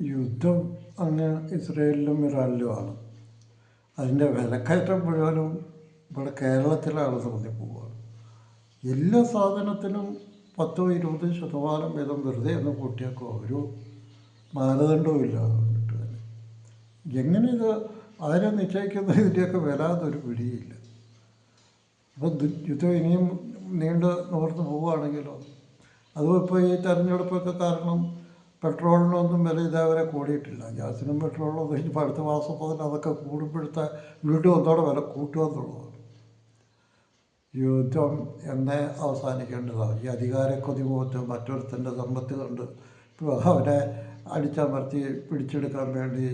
യുദ്ധം അങ്ങ് ഇസ്രയേലിലും ഇറാനിലുമാണ്. അതിൻ്റെ വിലക്കയറ്റം മുഴുവനും ഇവിടെ കേരളത്തിലാണ് തോന്നിപ്പോവുകയാണ്. എല്ലാ സാധനത്തിനും 10-20% വീതം വെറുതെ ഒന്ന് കൂട്ടിയേക്കോ, ഒരു മാനദണ്ഡവും ഇല്ല. എന്നിട്ട് തന്നെ എങ്ങനെ ഇത് ആരെ നിശ്ചയിക്കുന്ന ഇതിൻ്റെയൊക്കെ വില എന്നൊരു പിടിയില്ല. അപ്പം യുദ്ധം ഇനിയും നീണ്ട് നിവർന്ന് പോവുകയാണെങ്കിലോ, അതും ഇപ്പോൾ ഈ തെരഞ്ഞെടുപ്പൊക്കെ കാരണം പെട്രോളിനൊന്നും വില ഇതേവരെ കൂടിയിട്ടില്ല. ഗ്യാസിനും പെട്രോളിനും കഴിഞ്ഞപ്പോൾ അടുത്ത മാസം മുതൽ അതൊക്കെ കൂടുമ്പോഴത്തെ വീണ്ടും ഒന്നോടെ വില കൂട്ടുക. യുദ്ധം എന്നേ അവസാനിക്കേണ്ടതാണ്. ഈ അധികാരക്കൊതി മുഖത്ത് മറ്റൊരുത്തൻ്റെ സമ്പത്ത് കണ്ട് അവനെ അടിച്ചമർത്തി പിടിച്ചെടുക്കാൻ വേണ്ടി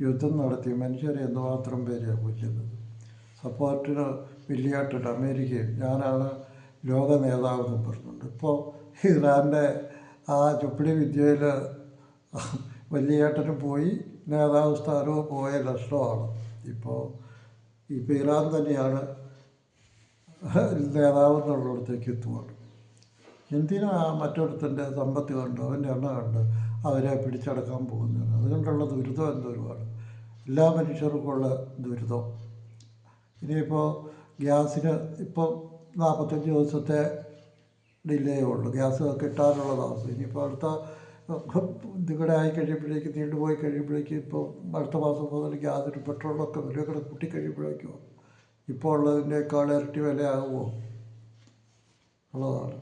യുദ്ധം നടത്തി മനുഷ്യരെ എന്തുമാത്രം പേരെയാണ് കൊല്ലുന്നത്. സപ്പോർട്ടിന് വലിയായിട്ടുണ്ട് അമേരിക്കയും ഞാനാണ് ലോക നേതാവെന്ന് പറഞ്ഞിട്ടുണ്ട്. ഇപ്പോൾ ഇറാൻ്റെ ആ ചുപ്പിടി വിദ്യയിൽ വലിയേട്ടന് പോയി നേതാവ് സ്ഥാനവും പോയ ലക്ഷണമാണ്. ഇപ്പോൾ ഇറാൻ തന്നെയാണ് നേതാവ് എന്നുള്ളിടത്തേക്ക് എത്തുവാണ്. എന്തിനാ മറ്റൊരുത്തൻ്റെ സമ്പത്ത് കണ്ട് അവൻ്റെ എണ്ണ കണ്ട് അവരെ പിടിച്ചടക്കാൻ പോകുന്നത്? അതുകൊണ്ടുള്ള ദുരിതം എന്തോരുമാണ്, എല്ലാ മനുഷ്യർക്കുള്ള ദുരിതം. ഇനിയിപ്പോൾ ഗ്യാസിന് ഇപ്പോൾ 45 ദിവസത്തെ ഡിലേ ഉള്ളൂ ഗ്യാസ് കിട്ടാനുള്ള താമസം. ഇനിയിപ്പോൾ അടുത്ത ഇതിവിടെ ആയി കഴിയുമ്പോഴേക്ക് നീണ്ടുപോയി കഴിയുമ്പോഴേക്കും ഇപ്പോൾ അടുത്ത മാസം മുതൽ ഗ്യാസിന് പെട്രോളൊക്കെ വിലയൊക്കെ കൂട്ടിക്കഴിയുമ്പോഴേക്കും ഇപ്പോൾ ഉള്ളതിൻ്റെക്കാൾ ഇരട്ടി വിലയാകുമോ ഉള്ളതാണ്.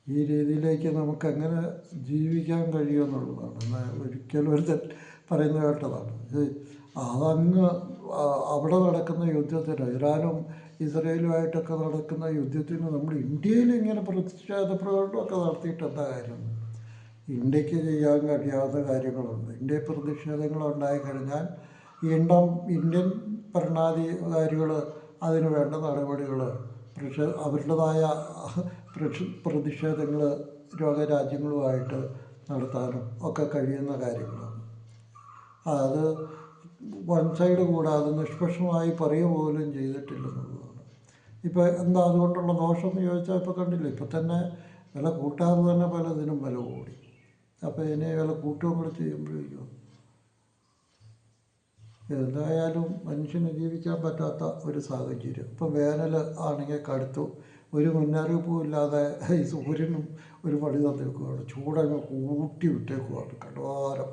ഈ രീതിയിലേക്ക് നമുക്കെങ്ങനെ ജീവിക്കാൻ കഴിയുമെന്നുള്ളതാണ്. എന്നാൽ ഒരിക്കലും ഒരു പറയുന്ന കേട്ടതാണ്. അതങ്ങ് അവിടെ നടക്കുന്ന യുദ്ധത്തിന്, ഇറാനും ഇസ്രയേലുമായിട്ടൊക്കെ നടക്കുന്ന യുദ്ധത്തിന് നമ്മൾ ഇന്ത്യയിൽ ഇങ്ങനെ പ്രതിഷേധ പ്രകടനമൊക്കെ നടത്തിയിട്ട് എന്താ കാര്യം? ഇന്ത്യക്ക് ചെയ്യാൻ കഴിയാവുന്ന കാര്യങ്ങളുണ്ട്. ഇന്ത്യയിൽ പ്രതിഷേധങ്ങൾ ഉണ്ടായിക്കഴിഞ്ഞാൽ ഇന്ത്യൻ ഭരണാധികാരികൾ അതിന് വേണ്ട നടപടികൾ അവരുടേതായ പ്രതിഷേധങ്ങൾ ലോകരാജ്യങ്ങളുമായിട്ട് നടത്താനും ഒക്കെ കഴിയുന്ന കാര്യങ്ങളാണ്. അത് വൺ സൈഡ് കൂടാതെ നിഷ്പക്ഷമായി പറയുക പോലും ചെയ്തിട്ടില്ലെന്നുള്ളതാണ്. ഇപ്പോൾ എന്താ അതുകൊണ്ടുള്ള ദോഷം എന്ന് ചോദിച്ചാൽ ഇപ്പോൾ കണ്ടില്ലേ, ഇപ്പം തന്നെ വില കൂട്ടാതെ തന്നെ പലതിനും വില കൂടി. അപ്പോൾ ഇനി വില കൂട്ടുകയും കൂടെ ചെയ്യുമ്പോഴേക്കും എന്തായാലും മനുഷ്യന് ജീവിക്കാൻ പറ്റാത്ത ഒരു സാഹചര്യം. ഇപ്പോൾ വേനൽ ആണെങ്കിൽ കടുത്തു, ഒരു മുന്നറിയിപ്പും ഇല്ലാതെ ഈ സൂര്യനും ഒരു പണി തന്നേക്കുകയാണ്. ചൂടങ്ങ് കൂട്ടി വിട്ടേക്കുകയാണ് കടവാരം.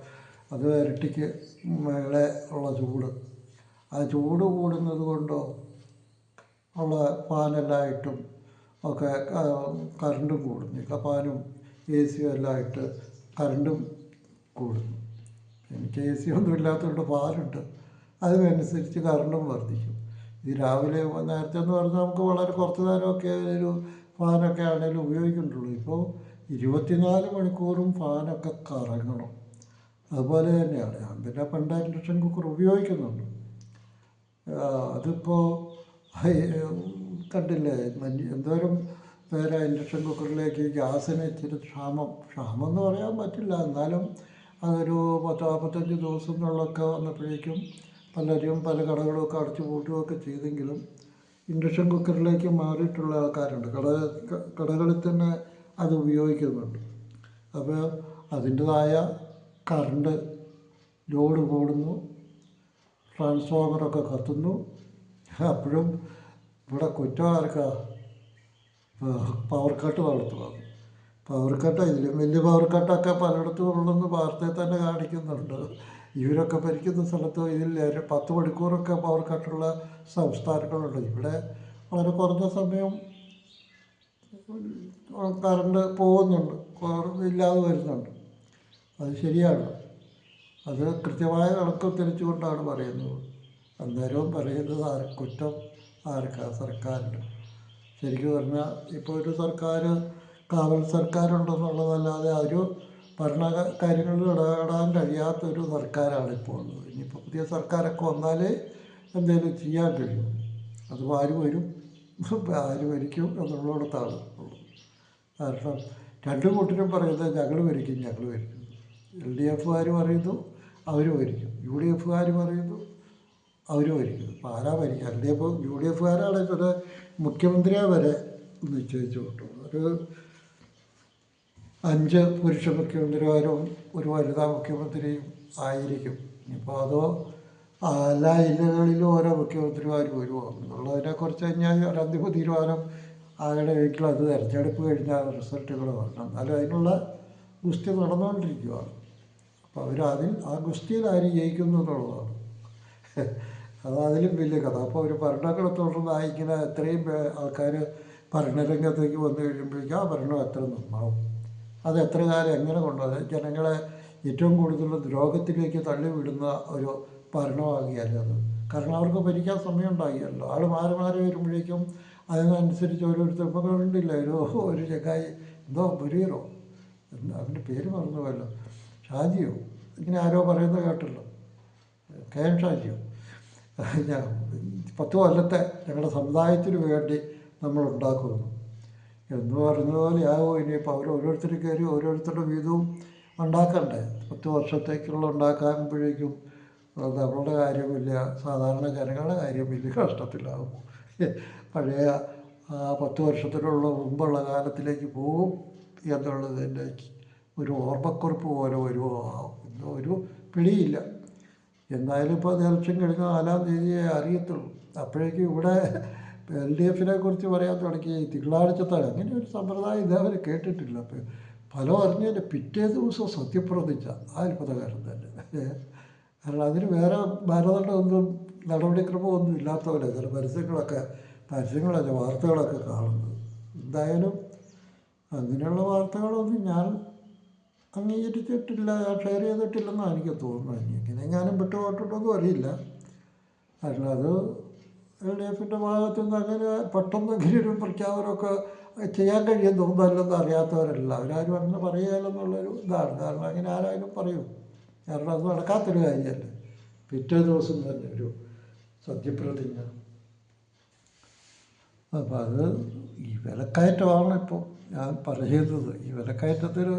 അത് ഇരട്ടിക്ക് മേളെ ഉള്ള ചൂട്. ആ ചൂട് കൂടുന്നത് കൊണ്ടോ ഉള്ള ഫാനെല്ലായിട്ടും ഒക്കെ കറണ്ടും കൂടുന്നു. ഫാനും എ സിയും എല്ലാം ഇട്ട് കറണ്ടും കൂടുന്നു. എനിക്ക് എ സി ഒന്നും ഇല്ലാത്തതുകൊണ്ട് ഫാനുണ്ട്, അതിനനുസരിച്ച് കറണ്ടും വർദ്ധിക്കും. ഈ രാവിലെ നേരത്തെ എന്ന് പറഞ്ഞാൽ നമുക്ക് വളരെ കുറച്ച് നേരമൊക്കെ ഒരു ഫാനൊക്കെ ആണെങ്കിലും ഉപയോഗിക്കുന്നുള്ളൂ. ഇപ്പോൾ 24 മണിക്കൂറും ഫാനൊക്കെ കറങ്ങണം. അതുപോലെ തന്നെയാണ് ഞാൻ പിന്നെ പണ്ട് ഇൻഡക്ഷൻ കുക്കർ ഉപയോഗിക്കുന്നുണ്ട്. അതിപ്പോൾ കണ്ടില്ലേ എന്തോരം പേരെ ഇൻഡക്ഷൻ കുക്കറിലേക്ക് ഗ്യാസിന് ഇച്ചിരി ക്ഷാമം എന്ന് പറയാൻ പറ്റില്ല, എന്നാലും അതൊരു 10-45 ദിവസം എന്നുള്ളതൊക്കെ വന്നപ്പോഴേക്കും പലരും പല കടകളൊക്കെ അടച്ചു പൂട്ടുകയൊക്കെ ചെയ്തെങ്കിലും ഇൻഡക്ഷൻ കുക്കറിലേക്ക് മാറിയിട്ടുള്ള ആൾക്കാരുണ്ട്. കടകളിൽ തന്നെ അത് ഉപയോഗിക്കുന്നുണ്ട്. അപ്പോൾ അതിൻ്റെതായ കറണ്ട് ലോഡ് കൂടുന്നു, ട്രാൻസ്ഫോമറൊക്കെ കത്തുന്നു. അപ്പോഴും ഇവിടെ കുറ്റം ആർക്കാ? പവർ കട്ട് നടത്തുകയാണ്. പവർ കട്ട് ഇതിലും വലിയ പവർ കട്ടൊക്കെ പലയിടത്തും ഉള്ളതെന്ന് വാർത്തയിൽ തന്നെ കാണിക്കുന്നുണ്ട്. ഇവരൊക്കെ ഭരിക്കുന്ന സ്ഥലത്ത് ഇതിൽ 10 മണിക്കൂറൊക്കെ പവർ കട്ടുള്ള സംസ്ഥാനങ്ങളുണ്ട്. ഇവിടെ വളരെ കുറഞ്ഞ സമയം കറണ്ട് പോകുന്നുണ്ട്, ഇല്ലാതെ വരുന്നുണ്ട്. അത് ശരിയാണ്. അത് കൃത്യമായ കണക്ക് തിരിച്ചുകൊണ്ടാണ് പറയുന്നത്. അന്നേരവും പറയുന്നത് കുറ്റം ആർക്കാണ്? സർക്കാരിന്. ശരിക്കും പറഞ്ഞാൽ ഇപ്പോൾ ഒരു സർക്കാർ കാവൽ സർക്കാരുണ്ടെന്നുള്ളതല്ലാതെ ഒരു ഭരണ കാര്യങ്ങളിൽ ഇടപെടാൻ കഴിയാത്തൊരു സർക്കാരാണ് ഇപ്പോൾ ഉള്ളത്. ഇനിയിപ്പോൾ പുതിയ സർക്കാരൊക്കെ വന്നാലേ എന്തെങ്കിലും ചെയ്യാൻ കഴിയും. അത് ആര് വരും, ആര് ഭരിക്കും എന്നുള്ളിടത്താണ് ഉള്ളത്. കാരണം രണ്ടു കൂട്ടരും പറയുന്നത് ഞങ്ങൾ ഭരിക്കും. LDF പറയുന്നു അവർ ഭരിക്കും, UDF പറയുന്നു അവർ ഭരിക്കും. അപ്പോൾ ആരാ ഭരിക്കുക? UDF മുഖ്യമന്ത്രിയെ വരെ നിശ്ചയിച്ചു കിട്ടും. ഒരു 5 പുരുഷ മുഖ്യമന്ത്രിമാരും ഒരു വനിതാ മുഖ്യമന്ത്രിയും ആയിരിക്കും. ഇപ്പോൾ അതോ എല്ലാ ജില്ലകളിലും ഓരോ മുഖ്യമന്ത്രിമാർ വരുമോ എന്നുള്ളതിനെക്കുറിച്ച് കഴിഞ്ഞാൽ ഒരു അന്തിമ തീരുമാനം ആകടെ വീട്ടിൽ അത് തിരഞ്ഞെടുപ്പ് കഴിഞ്ഞാൽ റിസൾട്ടുകൾ വരണം. എന്നാലും അതിനുള്ള ഗുസ്തി നടന്നുകൊണ്ടിരിക്കുകയാണ്. അപ്പോൾ അതിൽ ആ ഗുസ്തിയിൽ ആര് ജയിക്കുന്നു എന്നുള്ളതാണ് അതിലും വലിയ കഥ. അപ്പോൾ ഒരു ഭരണകൂടം തുടർന്ന് ഇങ്ങനെ എത്രയും ആൾക്കാർ ഭരണരംഗത്തേക്ക് വന്നു കഴിയുമ്പോഴേക്കും ആ ഭരണം എത്ര നന്നാവും, അത് എത്ര കാലം എങ്ങനെ കൊണ്ടുപോകും, ജനങ്ങളെ ഏറ്റവും കൂടുതൽ ദ്രോഹത്തിലേക്ക് തള്ളിവിടുന്ന ഒരു ഭരണമാകിയല്ലോ അത്. കാരണം അവർക്ക് ഭരിക്കാൻ സമയം ഉണ്ടാകിയല്ലോ. ആൾ മാറി മാറി വരുമ്പോഴേക്കും അതിനനുസരിച്ച് ഓരോരുത്തർ ഇപ്പോൾ കണ്ടില്ല. ഒരു ചക്കായി എന്തോ മുരീറോ അവൻ്റെ പേര് മറന്നുപോയല്ലോ, ഷാജിയോ ഇങ്ങനെ ആരോ പറയുന്നത് കേട്ടല്ലോ, കെ എൻ ഷാജിയോ. ഞാൻ 10 കൊല്ലത്തെ ഞങ്ങളുടെ സമുദായത്തിന് വേണ്ടി നമ്മൾ ഉണ്ടാക്കുന്നു എന്ന് പറഞ്ഞതുപോലെ ആകുമോ ഇനിയിപ്പോൾ അവർ ഓരോരുത്തർ കയറി ഓരോരുത്തരുടെ വീതവും ഉണ്ടാക്കണ്ടേ. 10 വർഷത്തേക്കുള്ള ഉണ്ടാക്കുമ്പോഴേക്കും നമ്മളുടെ കാര്യമില്ല, സാധാരണ ജനങ്ങളുടെ കാര്യം വലിയ കഷ്ടത്തിലാവും. പഴയ 10 വർഷത്തിലുള്ള മുമ്പുള്ള കാലത്തിലേക്ക് പോകും എന്നുള്ളതിൻ്റെ ഒരു ഓർമ്മക്കുറിപ്പ് പോലെ വരുമോ എന്തോ ഒരു പിടിയില്ല. എന്തായാലും ഇപ്പോൾ അത് ഇലക്ഷൻ കഴിഞ്ഞ 4-ാം തീയതിയെ അറിയത്തുള്ളൂ. അപ്പോഴേക്കും ഇവിടെ LDF കുറിച്ച് പറയാൻ തുടങ്ങി. തിങ്കളാഴ്ചത്താൽ അങ്ങനെ ഒരു സമ്പ്രദായം ഇതേവരെ കേട്ടിട്ടില്ല. അപ്പോൾ ഫലം അറിഞ്ഞതിൻ്റെ പിറ്റേ ദിവസം സത്യപ്രതിജ്ഞ ആ അത്ഭുതകാരം തന്നെ. കാരണം അതിന് വേറെ മാനദണ്ഡമൊന്നും നടപടിക്രമമൊന്നും ഇല്ലാത്തവരെ ചില പരസ്യങ്ങളല്ല വാർത്തകളൊക്കെ കാണുന്നത്. എന്തായാലും അങ്ങനെയുള്ള വാർത്തകളൊന്നും ഞാൻ അംഗീകരിച്ചിട്ടില്ല, ഷെയർ ചെയ്തിട്ടില്ലെന്നാണ് എനിക്ക് തോന്നുന്നത്. ഇങ്ങനെ ഞാനും വിട്ടുപോയിട്ടുണ്ടോന്നും അറിയില്ല. കാരണം അത് LDF ഭാഗത്തു നിന്ന് അങ്ങനെ പെട്ടെന്ന് ഇങ്ങനെ ഒരു പ്രഖ്യാപനമൊക്കെ ചെയ്യാൻ കഴിയും തോന്നുന്നല്ലെന്ന് അറിയാത്തവരല്ല അവരാരും അങ്ങനെ പറയുകയില്ലെന്നുള്ളൊരു ഇതാണ്. കാരണം അങ്ങനെ ആരായാലും പറയും. കാരണം അത് നടക്കാത്തൊരു കാര്യമല്ലേ. പിറ്റേ ദിവസം തന്നെ ഒരു സത്യപ്രതിജ്ഞ. അപ്പം അത് ഈ വിലക്കയറ്റമാണ് ഇപ്പോൾ ഞാൻ പറയുന്നത്. ഈ വിലക്കയറ്റത്തിൽ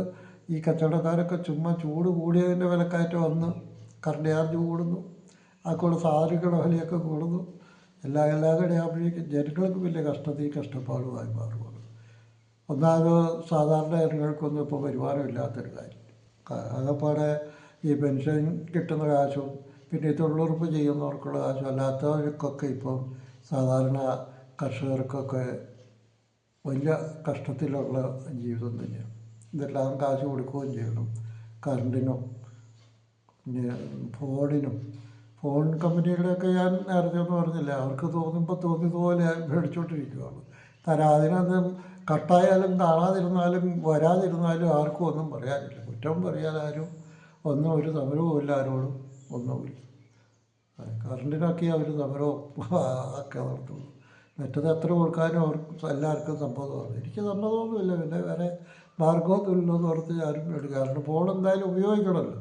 ഈ കച്ചവടക്കാരൊക്കെ ചുമ്മാ ചൂട് കൂടിയതിൻ്റെ വിലക്കയറ്റം വന്ന് കറണ്ട് ചാർജ് കൂടുന്നു, അതുപോലെ സാധനങ്ങളുടെ വിലയൊക്കെ കൂടുന്നു. എല്ലാം കൂടെ ആകുമ്പോഴേക്കും ജനങ്ങൾക്ക് വലിയ കഷ്ടപ്പാടുമായി മാറുകയാണ്. ഒന്നാമത് സാധാരണ ജനങ്ങൾക്കൊന്നും ഇപ്പോൾ വരുമാനമില്ലാത്തൊരു കാര്യം. ആകപ്പാടെ ഈ പെൻഷൻ കിട്ടുന്ന കാശും പിന്നെ ഈ തൊഴിലുറപ്പ് ചെയ്യുന്നവർക്കുള്ള കാശും അല്ലാത്തവർക്കൊക്കെ ഇപ്പം സാധാരണ കർഷകർക്കൊക്കെ വലിയ കഷ്ടത്തിലുള്ള ജീവിതം തന്നെയാണ്. ഇതെല്ലാം കാശ് കൊടുക്കുകയും ചെയ്യണം. കറണ്ടിനും പിന്നെ ഫോൺ കമ്പനികളുടെയൊക്കെ ഞാൻ നേരത്തെ ഒന്നും പറഞ്ഞില്ല, അവർക്ക് തോന്നിയതുപോലെ മേടിച്ചോണ്ടിരിക്കുകയാണ്. അതിനൊന്നും കട്ടായാലും കാണാതിരുന്നാലും വരാതിരുന്നാലും ആർക്കും ഒന്നും പറയാനില്ല. കുറ്റം പറയാൻ ആരും ഒരു സമരവും ഇല്ല, ആരോടും ഒന്നുമില്ല. കറണ്ടിനൊക്കെ അവർ സമരവും ഒക്കെ നടത്തുള്ളൂ. മറ്റത് എത്ര കൊടുക്കാനും അവർക്ക് എല്ലാവർക്കും സമ്മതമാണ്. എനിക്ക് സമ്മതമൊന്നുമില്ല, പിന്നെ വേറെ മാർഗമൊന്നുമില്ലെന്ന് ഓർത്ത് ഞാനും എടുക്കുക. കാരണം ഫോൺ എന്തായാലും ഉപയോഗിക്കണമല്ലോ.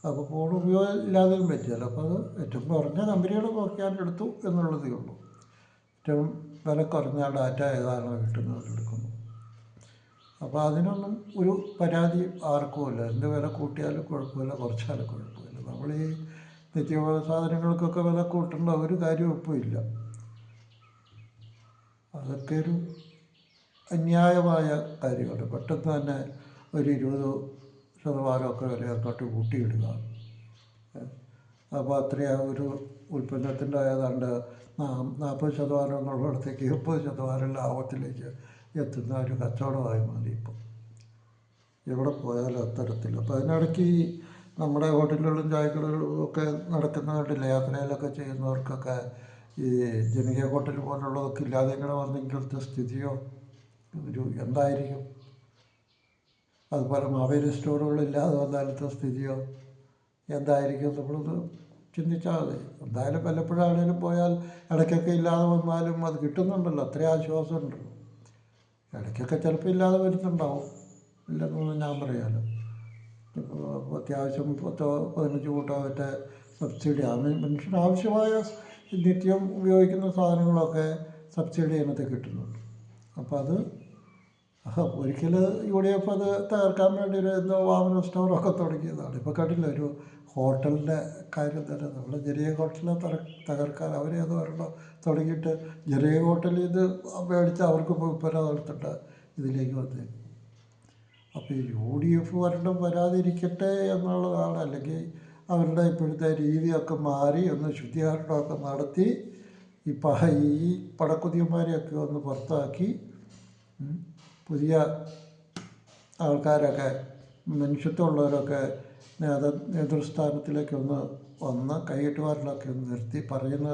അപ്പോൾ ഫോൺ ഉപയോഗം ഇല്ലാതെയും പറ്റിയല്ലോ. അപ്പോൾ അത് ഏറ്റവും കുറഞ്ഞ കമ്പനികളെ നോക്കിയാൽ എടുത്തു എന്നുള്ളതേ ഉള്ളൂ. ഏറ്റവും വില കുറഞ്ഞ ഡാറ്റ ഏതാണോ കിട്ടുന്നത് എടുക്കുന്നു. അപ്പോൾ അതിനൊന്നും ഒരു പരാതി ആർക്കുമില്ല. എന്ത് വില കൂട്ടിയാലും കുഴപ്പമില്ല, കുറച്ചാലും കുഴപ്പമില്ല. നമ്മൾ ഈ നിത്യോപയോഗ സാധനങ്ങൾക്കൊക്കെ വില കൂട്ടേണ്ട ഒരു കാര്യവും ഇപ്പോൾ ഇല്ല. അതൊക്കെ ഒരു അന്യായമായ കാര്യമാണ്. പെട്ടെന്ന് തന്നെ ഒരു 20% വില അങ്ങോട്ട് കൂട്ടിയിടുക. അപ്പോൾ അത്രയും ഒരു ഉൽപ്പന്നത്തിൻ്റെ ഏതാണ്ട് 40% എന്നുള്ളിടത്തേക്ക് 30% ലാഭത്തിലേക്ക് എത്തുന്ന ഒരു കച്ചവടമായി മാറി ഇപ്പോൾ എവിടെ പോയാലും അത്തരത്തിൽ. അപ്പോൾ അതിനിടയ്ക്ക് നമ്മുടെ ഹോട്ടലുകളിലും ചായക്കടകളിലും ഒക്കെ നടക്കുന്ന കണ്ടില്ല, യാത്രയിലൊക്കെ ചെയ്യുന്നവർക്കൊക്കെ ഈ ജനകീയ ഹോട്ടൽ പോലുള്ളതൊക്കെ ഇല്ലാതെ ഇങ്ങനെ വന്നെങ്കിലത്തെ സ്ഥിതിയോ എന്തായിരിക്കും. അതുപോലെ മാവേലി സ്റ്റോറുകളില്ലാതെ വന്നാലത്തെ സ്ഥിതിയോ എന്തായിരിക്കും നമ്മളത് ചിന്തിച്ചാൽ മതി. എന്തായാലും വല്ലപ്പോഴാണേലും പോയാൽ ഇടയ്ക്കൊക്കെ ഇല്ലാതെ വന്നാലും അത് കിട്ടുന്നുണ്ടല്ലോ, അത്രയും ആശ്വാസമുണ്ടല്ലോ. ഇടയ്ക്കൊക്കെ ചിലപ്പോൾ ഇല്ലാതെ വരുന്നുണ്ടാവും, ഇല്ലെന്നൊന്നും ഞാൻ പറയാമല്ലോ. ഇപ്പോൾ അത്യാവശ്യം 10-15 കൂട്ടം മറ്റേ സബ്സിഡി മനുഷ്യന് ആവശ്യമായ നിത്യം ഉപയോഗിക്കുന്ന സാധനങ്ങളൊക്കെ സബ്സിഡി ഇനത്തിൽ കിട്ടുന്നുണ്ട്. അപ്പോൾ അത് ഒരിക്കൽ UDF അത് തകർക്കാൻ വേണ്ടി എന്തോ വാമന സ്റ്റോറൊക്കെ തുടങ്ങിയതാണ്. ഇപ്പോൾ കണ്ടില്ല, ഒരു ഹോട്ടലിൻ്റെ കാര്യം തന്നെ. നമ്മൾ ജനകീയ ഹോട്ടലിനെ തകർക്കാൻ അവരേതോ ഒരെണ്ണം തുടങ്ങിയിട്ട് ജനകീയ ഹോട്ടലിൽ ഇത് മേടിച്ച് അവർക്ക് വിൽപ്പന നടത്തേണ്ട ഇതിലേക്ക് വന്നേക്കും. അപ്പോൾ ഈ യു.ഡി.എഫ് ഭരണം വരാതിരിക്കട്ടെ എന്നുള്ളതാണ്. അല്ലെങ്കിൽ അവരുടെ ഇപ്പോഴത്തെ രീതിയൊക്കെ മാറി ഒന്ന് ശുദ്ധീകരണമൊക്കെ നടത്തി ഈ ഈ പടക്കുതിയന്മാരെയൊക്കെ ഒന്ന് പുറത്താക്കി പുതിയ ആൾക്കാരൊക്കെ മനുഷ്യത്വമുള്ളവരൊക്കെ നേതൃസ്ഥാനത്തിലേക്കൊന്ന് വന്ന് കൈയ്യെട്ടുകാരിലൊക്കെ ഒന്ന് നിർത്തി പറയുന്ന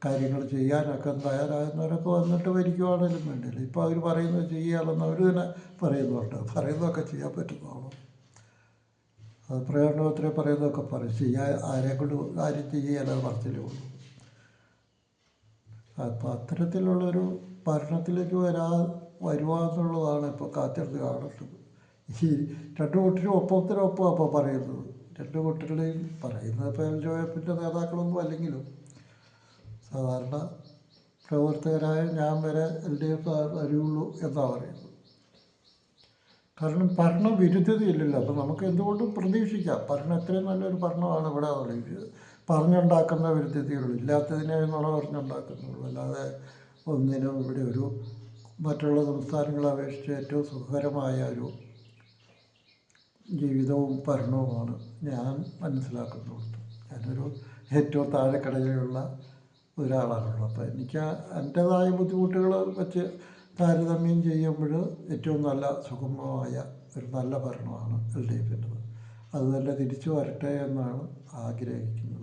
കാര്യങ്ങൾ ചെയ്യാനൊക്കെ തയ്യാറാകുന്നവരൊക്കെ വന്നിട്ട് ഭരിക്കുവാണെങ്കിലും വേണ്ടിയില്ല. ഇപ്പോൾ അവർ പറയുന്നത് ചെയ്യാമെന്ന് അവർ തന്നെ പറയുന്നുണ്ട്. പറയുന്നതൊക്കെ ചെയ്യാൻ പറ്റുന്നതാണോ? അത് പ്രകടനത്തിലെ പറയുന്നതൊക്കെ പറയും, ചെയ്യാൻ ആരെക്കൊണ്ട് കാര്യം ചെയ്യാനത് പറച്ചിലേ ഉള്ളൂ. അപ്പോൾ അത്തരത്തിലുള്ളൊരു ഭരണത്തിലേക്ക് വരുവാന്നുള്ളതാണ് ഇപ്പോൾ കാത്തിരുന്ന് കാണേണ്ടത്. ഈ രണ്ട് കൂട്ടരും ഒപ്പത്തിനൊപ്പം അപ്പോൾ പറയുന്നത്, രണ്ട് കൂട്ടരുടെയും പറയുന്നത് ഇപ്പോൾ LDF നേതാക്കളൊന്നും അല്ലെങ്കിലും സാധാരണ പ്രവർത്തകരായ ഞാൻ വരെ LDF വരുള്ളൂ എന്നാണ് പറയുന്നത്. കാരണം ഭരണ വിരുദ്ധതയില്ലല്ലോ. അപ്പോൾ നമുക്ക് എന്തുകൊണ്ടും പ്രതീക്ഷിക്കാം ഭരണം എത്രയും നല്ലൊരു ഭരണമാണ് ഇവിടെ ഉള്ളത്. പറഞ്ഞുണ്ടാക്കുന്ന വിരുദ്ധതയുള്ളൂ, ഇല്ലാത്തതിനെ എന്നുള്ള പറഞ്ഞുണ്ടാക്കുന്നുള്ളൂ. അല്ലാതെ ഒന്നിനും ഇവിടെ ഒരു മറ്റുള്ള സംസ്ഥാനങ്ങളെ അപേക്ഷിച്ച് ഏറ്റവും സുഖകരമായ ഒരു ജീവിതവും ഭരണവുമാണ് ഞാൻ മനസ്സിലാക്കുന്നുള്ളൂ. ഞാനൊരു ഏറ്റവും താഴെക്കടയിലുള്ള ഒരാളാണല്ലോ. അപ്പോൾ എനിക്ക് എൻ്റേതായ ബുദ്ധിമുട്ടുകൾ വെച്ച് താരതമ്യം ചെയ്യുമ്പോൾ ഏറ്റവും നല്ല സുഗമമായ ഒരു നല്ല ഭരണമാണ് LDF. അത് തന്നെ തിരിച്ചു വരട്ടെ എന്നാണ് ആഗ്രഹിക്കുന്നത്.